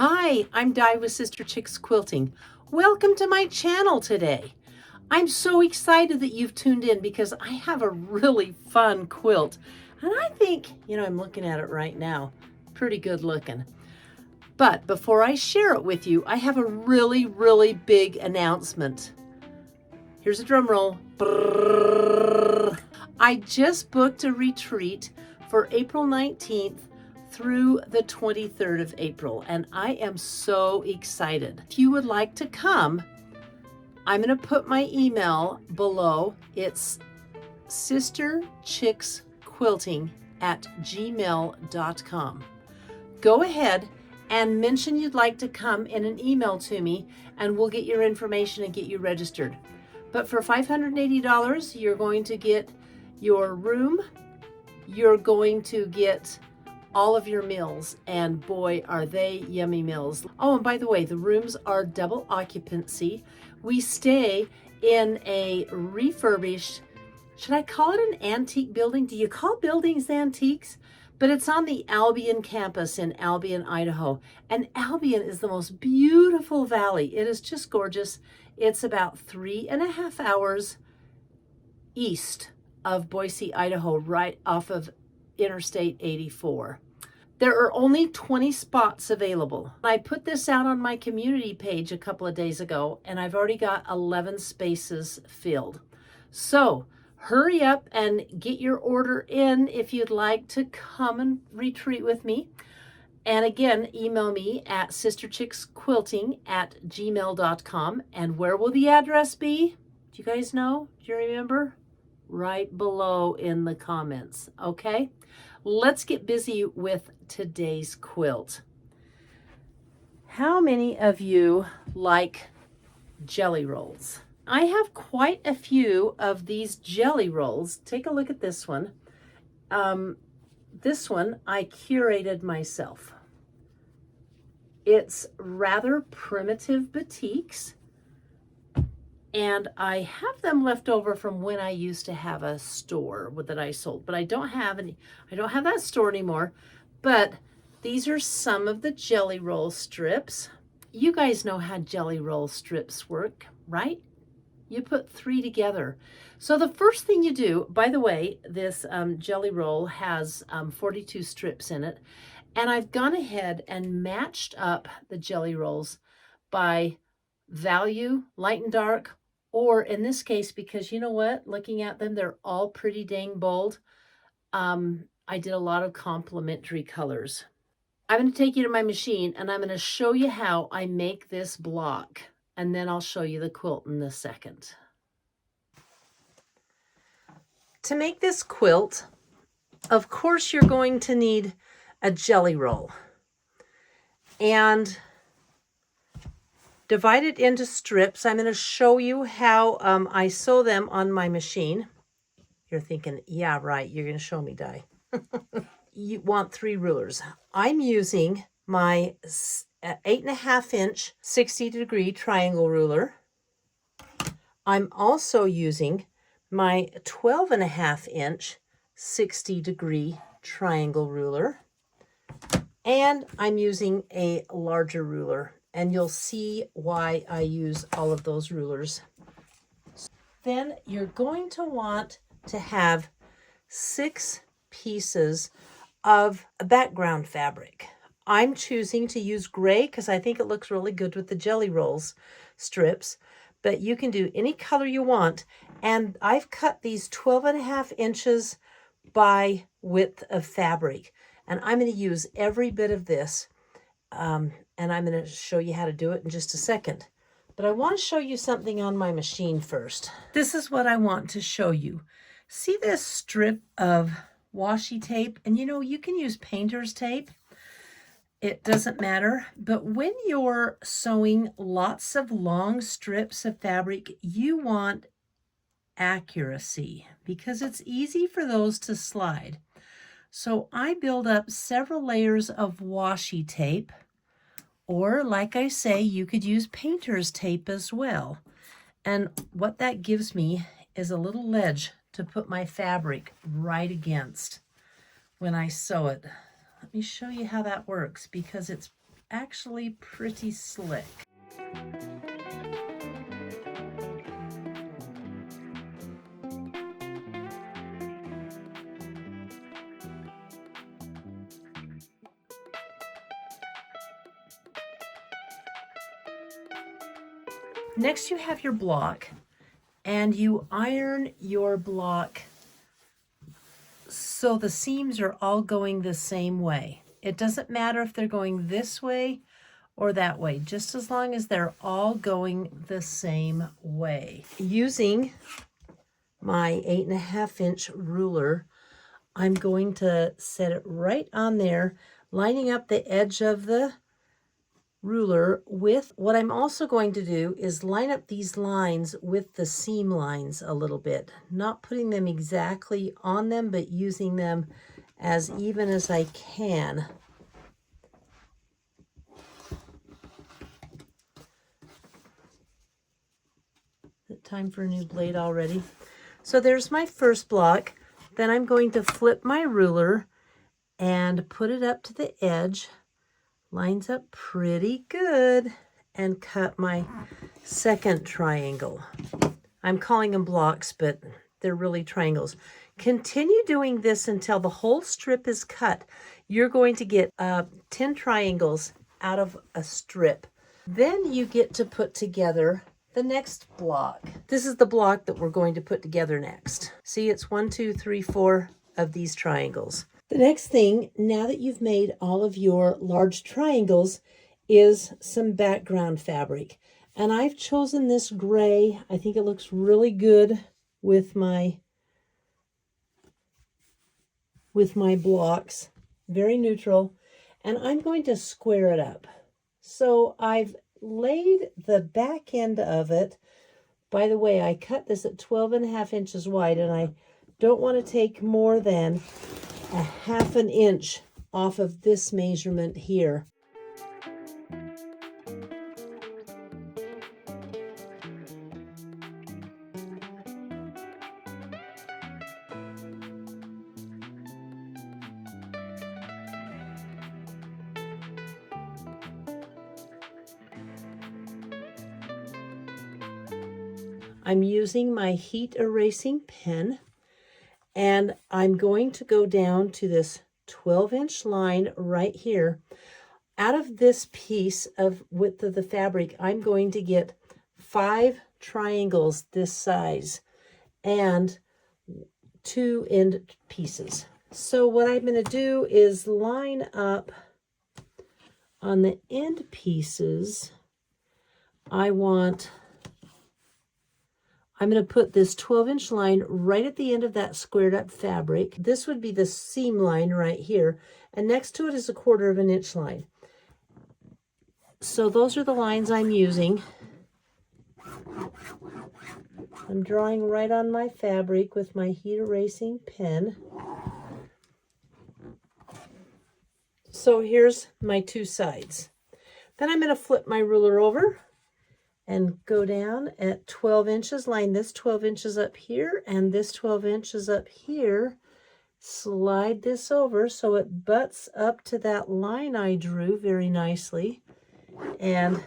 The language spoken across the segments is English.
Hi, I'm Di with Sister Chicks Quilting. Welcome to my channel today. I'm so excited that you've tuned in because I have a really fun quilt. And I think, I'm looking at it right now, pretty good looking. But before I share it with you, I have a really, really big announcement. Here's a drum roll. I just booked a retreat for April 19th through the 23rd of April, and I am so excited. If you would like to come, I'm going to put my email below. It's sisterchicksquilting@gmail.com. Go ahead and mention you'd like to come in an email to me, and we'll get your information and get you registered. But for $580, you're going to get your room, you're going to get all of your meals, and boy, are they yummy meals. Oh, and by the way, the rooms are double occupancy. We stay in a refurbished, should I call it an antique building? Do you call buildings antiques? But it's on the Albion campus in Albion, Idaho. And Albion is the most beautiful valley. It is just gorgeous. It's about 3.5 hours east of Boise, Idaho, right off of Interstate 84. There are only 20 spots available. I put this out on my community page a couple of days ago, and I've already got 11 spaces filled. So hurry up and get your order in if you'd like to come and retreat with me. And again, email me at sisterchicksquilting@gmail.com. And where will the address be? Do you guys know? Do you remember? Right below in the comments, okay? Let's get busy with today's quilt. How many of you like jelly rolls? I have quite a few of these jelly rolls. Take a look at this one. This one I curated myself. It's rather primitive batiks, and I have them left over from when I used to have a store that I sold, but I don't have that store anymore. But these are some of the jelly roll strips. You guys know how jelly roll strips work, right? You put 3 together. So the first thing you do, by the way, this jelly roll has 42 strips in it. And I've gone ahead and matched up the jelly rolls by value, light and dark, or in this case, because you know what, looking at them, they're all pretty dang bold. I did a lot of complementary colors. I'm going to take you to my machine and I'm going to show you how I make this block, and then I'll show you the quilt in a second. To make this quilt, of course, you're going to need a jelly roll, and divide it into strips. I'm going to show you how I sew them on my machine. You're thinking, yeah, right, you're going to show me, Di. You want 3 rulers. I'm using my 8.5 inch 60-degree triangle ruler. I'm also using my 12.5 inch 60-degree triangle ruler. And I'm using a larger ruler, and you'll see why I use all of those rulers. Then you're going to want to have 6 pieces of background fabric. I'm choosing to use gray because I think it looks really good with the jelly rolls strips, but you can do any color you want. And I've cut these 12.5 inches by width of fabric. And I'm going to use every bit of this, and I'm going to show you how to do it in just a second. But I want to show you something on my machine first. This is what I want to show you. See this strip of washi tape? And you can use painter's tape. It doesn't matter. But when you're sewing lots of long strips of fabric, you want accuracy because it's easy for those to slide. So I build up several layers of washi tape, or like I say, you could use painter's tape as well. And what that gives me is a little ledge to put my fabric right against when I sew it. Let me show you how that works because it's actually pretty slick. Next you have your block, and you iron your block so the seams are all going the same way. It doesn't matter if they're going this way or that way, just as long as they're all going the same way. Using my 8.5-inch ruler, I'm going to set it right on there, lining up the edge of the ruler with what I'm also going to do is line up these lines with the seam lines a little bit, not putting them exactly on them, but using them as even as I can. Is it time for a new blade already? So there's my first block. Then I'm going to flip my ruler and put it up to the edge. Lines up pretty good, and cut my second triangle. I'm calling them blocks, but they're really triangles. Continue doing this until the whole strip is cut. You're going to get 10 triangles out of a strip. Then you get to put together the next block. This is the block that we're going to put together next. See, it's 1, 2, 3, 4 of these triangles. The next thing, now that you've made all of your large triangles, is some background fabric. And I've chosen this gray. I think it looks really good with my blocks. Very neutral. And I'm going to square it up. So I've laid the back end of it. By the way, I cut this at 12.5 inches wide, and I don't want to take more than a 1/2 inch off of this measurement here. I'm using my heat erasing pen, and I'm going to go down to this 12-inch line right here. Out of this piece of width of the fabric, I'm going to get 5 triangles this size and 2 end pieces. So what I'm going to do is line up on the end pieces. I'm going to put this 12-inch line right at the end of that squared up fabric. This would be the seam line right here, and next to it is a 1/4 inch line. So those are the lines I'm using. I'm drawing right on my fabric with my heat erasing pen. So here's my 2 sides. Then I'm going to flip my ruler over and go down at 12 inches, line this 12 inches up here and this 12 inches up here. Slide this over so it butts up to that line I drew very nicely, and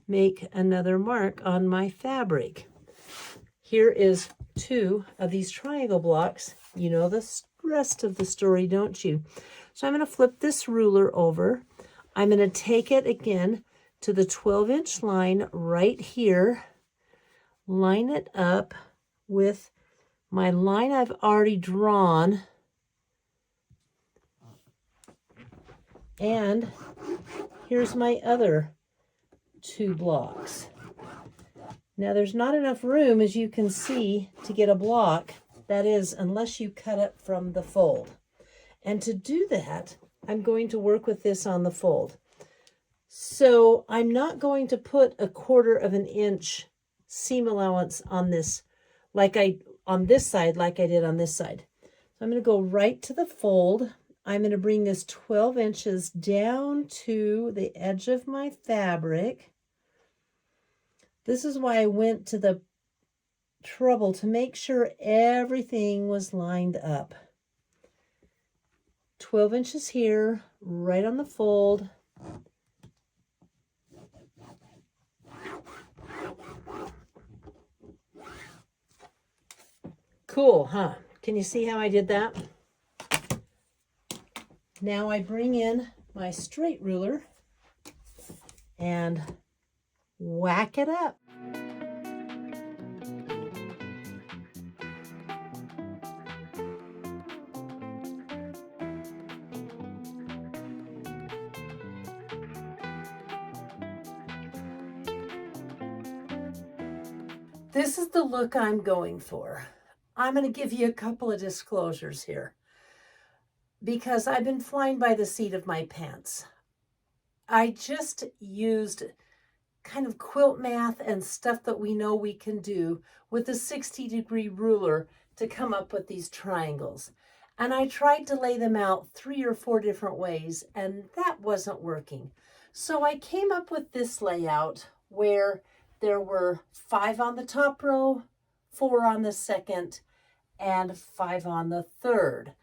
make another mark on my fabric. Here is 2 of these triangle blocks. You know the rest of the story, don't you? So I'm going to flip this ruler over. I'm going to take it again to the 12-inch line right here, line it up with my line I've already drawn, and here's my other 2 blocks. Now there's not enough room, as you can see, to get a block. That is, unless you cut it from the fold. And to do that, I'm going to work with this on the fold. So I'm not going to put a 1/4 inch seam allowance on this, on this side like I did on this side. So I'm going to go right to the fold. I'm going to bring this 12 inches down to the edge of my fabric. This is why I went to the trouble to make sure everything was lined up. 12 inches here, right on the fold. Cool, huh? Can you see how I did that? Now I bring in my straight ruler and whack it up. This is the look I'm going for. I'm going to give you a couple of disclosures here because I've been flying by the seat of my pants. I just used kind of quilt math and stuff that we know we can do with a 60-degree ruler to come up with these triangles. And I tried to lay them out 3 or 4 different ways, and that wasn't working. So I came up with this layout where there were 5 on the top row, 4 on the second, and 5 on the third.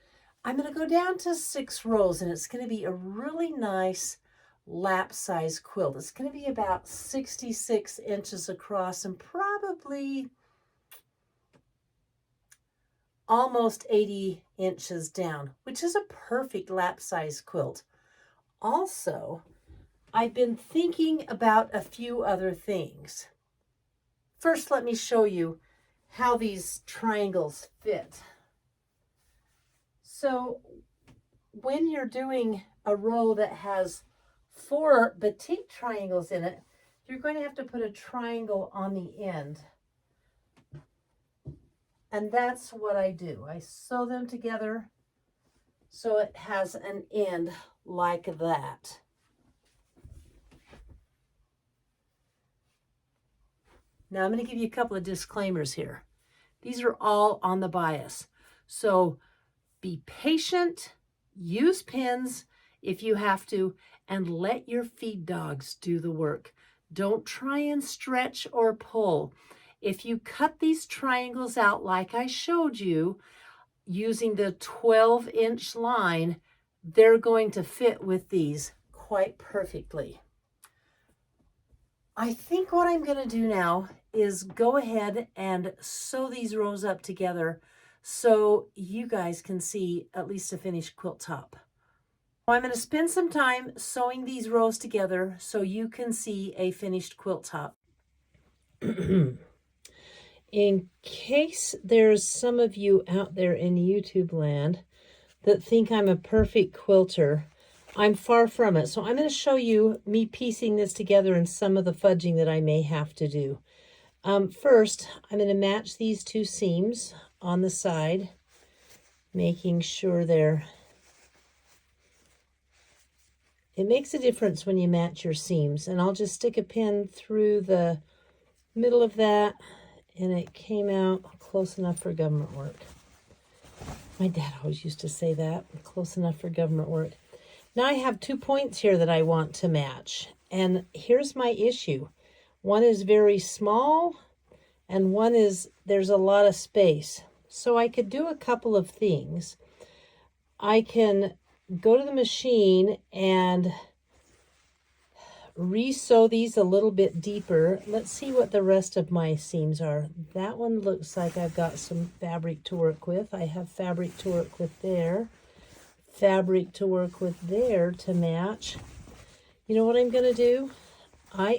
I'm going to go down to 6 rows, and it's going to be a really nice lap size quilt. It's going to be about 66 inches across and probably almost 80 inches down, which is a perfect lap size quilt. Also, I've been thinking about a few other things. First, let me show you how these triangles fit. So when you're doing a row that has 4 batik triangles in it, you're going to have to put a triangle on the end. And that's what I do. I sew them together so it has an end like that. Now I'm going to give you a couple of disclaimers here. These are all on the bias. So be patient, use pins if you have to, and let your feed dogs do the work. Don't try and stretch or pull. If you cut these triangles out like I showed you, using the 12-inch line, they're going to fit with these quite perfectly. I think what I'm going to do now is go ahead and sew these rows up together so you guys can see at least a finished quilt top. I'm going to spend some time sewing these rows together so you can see a finished quilt top. In case there's some of you out there in YouTube land that think I'm a perfect quilter, I'm far from it. So I'm going to show you me piecing this together and some of the fudging that I may have to do. First, I'm going to match these 2 seams on the side, making sure they're... It makes a difference when you match your seams. And I'll just stick a pin through the middle of that, and it came out close enough for government work. My dad always used to say that, close enough for government work. Now I have 2 points here that I want to match. And here's my issue. One is very small, and one is there's a lot of space. So I could do a couple of things. I can go to the machine and re-sew these a little bit deeper. Let's see what the rest of my seams are. That one looks like I've got some fabric to work with. I have fabric to work with there. Fabric to work with there to match. You know what I'm going to do? I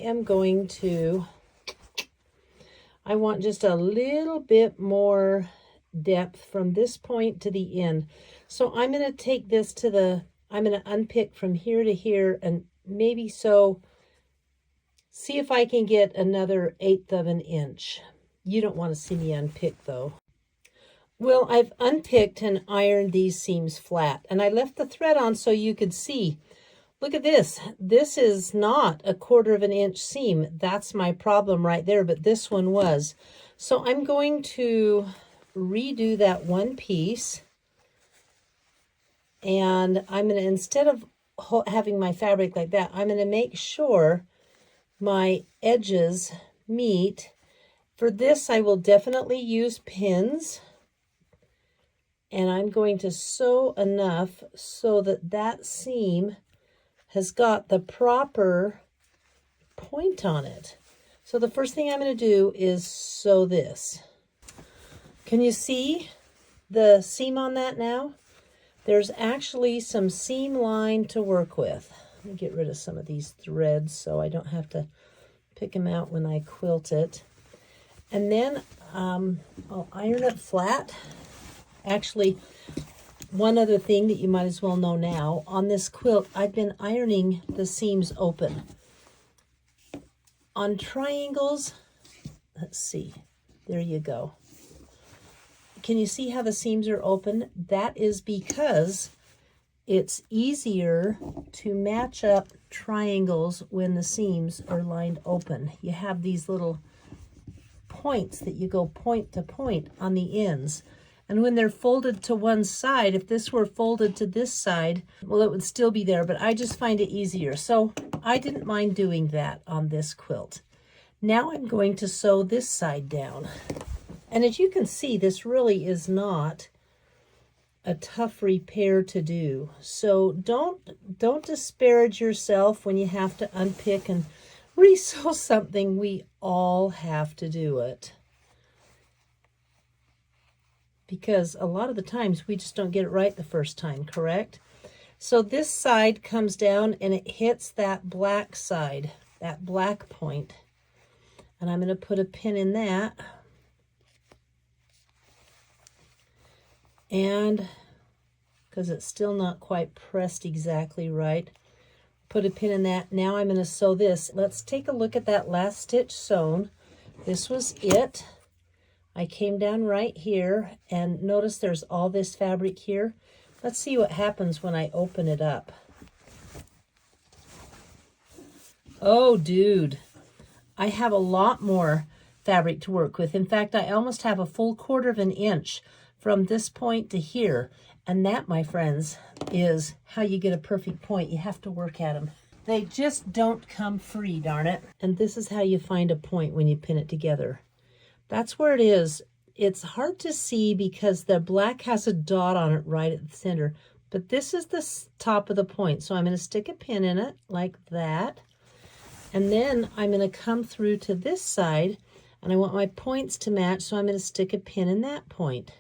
want just a little bit more depth from this point to the end. So I'm going to take this to I'm going to unpick from here to here and maybe see if I can get another 1/8 of an inch. You don't want to see me unpick though. Well, I've unpicked and ironed these seams flat, and I left the thread on so you could see. Look at this. This is not a 1/4 of an inch seam. That's my problem right there, but this one was. So I'm going to redo that one piece, and I'm going to, instead of having my fabric like that, I'm going to make sure my edges meet. For this, I will definitely use pins. And I'm going to sew enough so that that seam has got the proper point on it. So the first thing I'm going to do is sew this. Can you see the seam on that now? There's actually some seam line to work with. Let me get rid of some of these threads so I don't have to pick them out when I quilt it. And then I'll iron it flat. Actually, one other thing that you might as well know now, on this quilt, I've been ironing the seams open. On triangles, let's see, there you go. Can you see how the seams are open? That is because it's easier to match up triangles when the seams are lined open. You have these little points that you go point to point on the ends. And when they're folded to one side, if this were folded to this side, well, it would still be there, but I just find it easier. So I didn't mind doing that on this quilt. Now I'm going to sew this side down. And as you can see, this really is not a tough repair to do. So don't disparage yourself when you have to unpick and resew something. We all have to do it. Because a lot of the times we just don't get it right the first time, correct? So this side comes down and it hits that black side, that black point. And I'm going to put a pin in that. And because it's still not quite pressed exactly right, put a pin in that. Now I'm going to sew this. Let's take a look at that last stitch sewn. This was it. I came down right here and notice there's all this fabric here. Let's see what happens when I open it up. Oh, dude, I have a lot more fabric to work with. In fact, I almost have a full 1/4 of an inch from this point to here. And that, my friends, is how you get a perfect point. You have to work at them. They just don't come free, darn it. And this is how you find a point when you pin it together. That's where it is. It's hard to see because the black has a dot on it right at the center, but this is the top of the point. So I'm going to stick a pin in it like that. And then I'm going to come through to this side and I want my points to match. So I'm going to stick a pin in that point.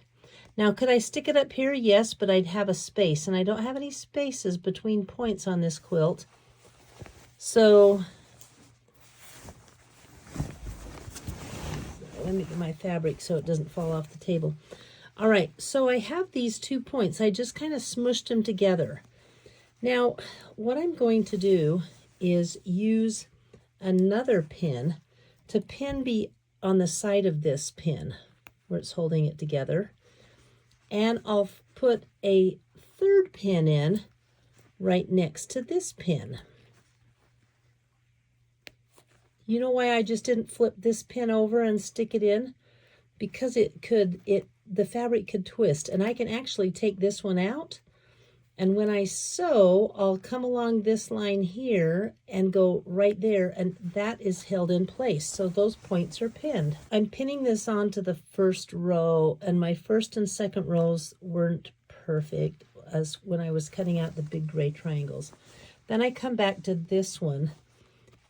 Now, could I stick it up here? Yes, but I'd have a space and I don't have any spaces between points on this quilt. So let me get my fabric so it doesn't fall off the table. All right, so I have these 2 points. I just kind of smushed them together. Now, what I'm going to do is use another pin to be on the side of this pin where it's holding it together. And I'll put a 3rd pin in right next to this pin. You know why I just didn't flip this pin over and stick it in? Because the fabric could twist, and I can actually take this one out. And when I sew, I'll come along this line here and go right there, and that is held in place. So those points are pinned. I'm pinning this onto the first row, and my first and second rows weren't perfect as when I was cutting out the big gray triangles. Then I come back to this one.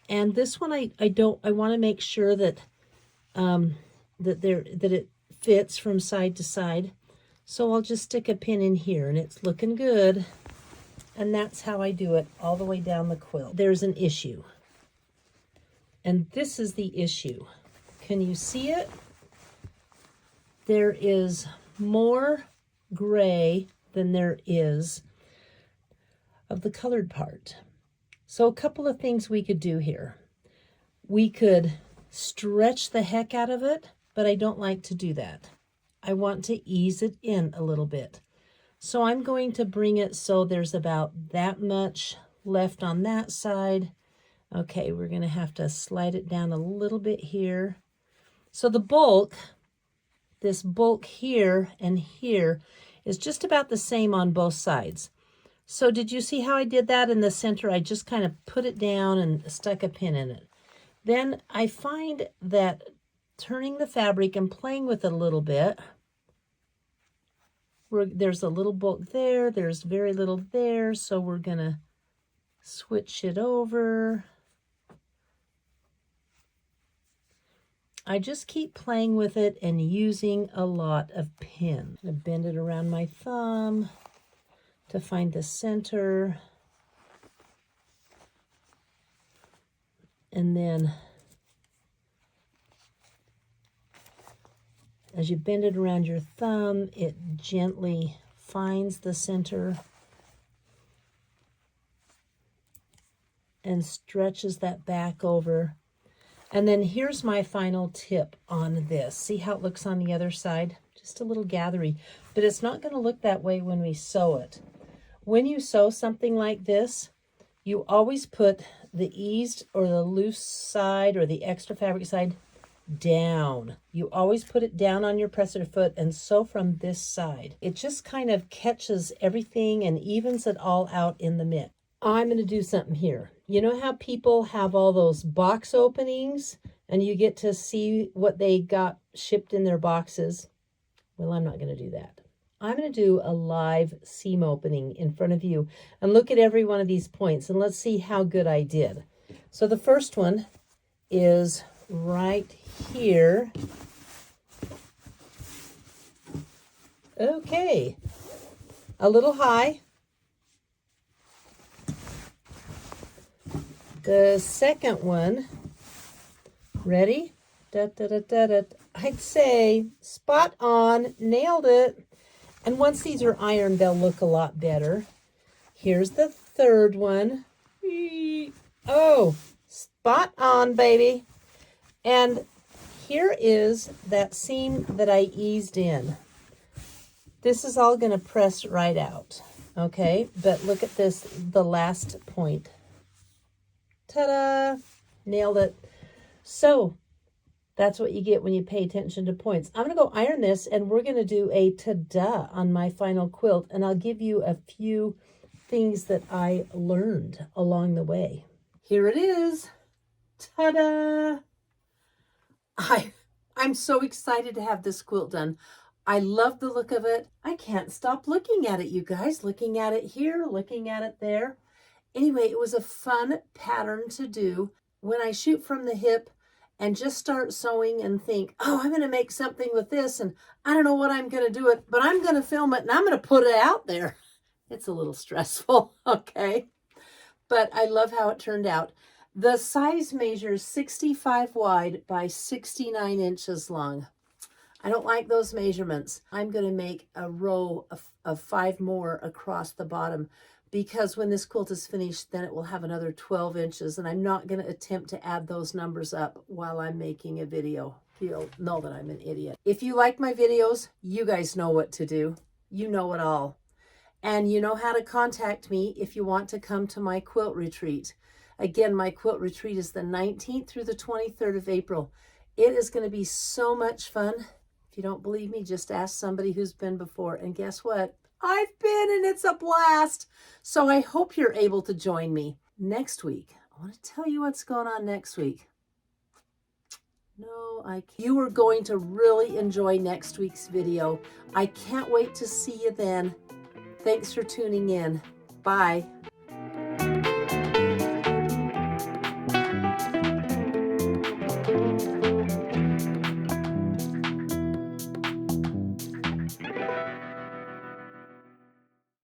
And this one, I want to make sure that that it fits from side to side. So I'll just stick a pin in here, and it's looking good. And that's how I do it all the way down the quilt. There's an issue, and this is the issue. Can you see it? There is more gray than there is of the colored part. So a couple of things we could do here. We could stretch the heck out of it, but I don't like to do that. I want to ease it in a little bit. So I'm going to bring it so there's about that much left on that side. Okay, we're going to have to slide it down a little bit here. So the bulk, this bulk here and here, is just about the same on both sides. So did you see how I did that in the center? I just kind of put it down and stuck a pin in it. Then I find that turning the fabric and playing with it a little bit, There's a little bulk there. There's very little there. So we're going to switch it over. I just keep playing with it and using a lot of pin. I'm going to bend it around my thumb to find the center. And then as you bend it around your thumb, it gently finds the center and stretches that back over. And then here's my final tip on this. See how it looks on the other side? Just a little gathery, but it's not going to look that way when we sew it. When you sew something like this, you always put the eased or the loose side or the extra fabric side down. You always put it down on your presser foot and sew from this side. It just kind of catches everything and evens it all out in the mix. I'm going to do something here. You know how people have all those box openings and you get to see what they got shipped in their boxes? Well, I'm not going to do that. I'm going to do a live seam opening in front of you and look at every one of these points and let's see how good I did. So the first one is right here. Okay, a little high. The second one, ready? Da, da, da, da, da. I'd say spot on, nailed it. And once these are ironed, they'll look a lot better. Here's the third one. Oh, spot on, baby. And here is that seam that I eased in. This is all going to press right out, okay? But look at this, the last point. Ta-da! Nailed it. So that's what you get when you pay attention to points. I'm going to go iron this, and we're going to do a ta-da on my final quilt, and I'll give you a few things that I learned along the way. Here it is. Ta-da! I'm so excited to have this quilt done. I love the look of it. I can't stop looking at it, you guys. Looking at it here, looking at it there. Anyway, it was a fun pattern to do. When I shoot from the hip and just start sewing and think, oh, I'm going to make something with this and I don't know what I'm going to do it, but I'm going to film it and I'm going to put it out there. It's a little stressful, okay? But I love how it turned out. The size measures 65 wide by 69 inches long. I don't like those measurements. I'm going to make a row of 5 more across the bottom because when this quilt is finished, then it will have another 12 inches, and I'm not going to attempt to add those numbers up while I'm making a video. You'll know that I'm an idiot. If you like my videos, you guys know what to do. You know it all. And you know how to contact me if you want to come to my quilt retreat. Again, my quilt retreat is the 19th through the 23rd of April. It is going to be so much fun. If you don't believe me, just ask somebody who's been before. And guess what? I've been, and it's a blast. So I hope you're able to join me next week. I want to tell you what's going on next week. No, I can't. You are going to really enjoy next week's video. I can't wait to see you then. Thanks for tuning in. Bye.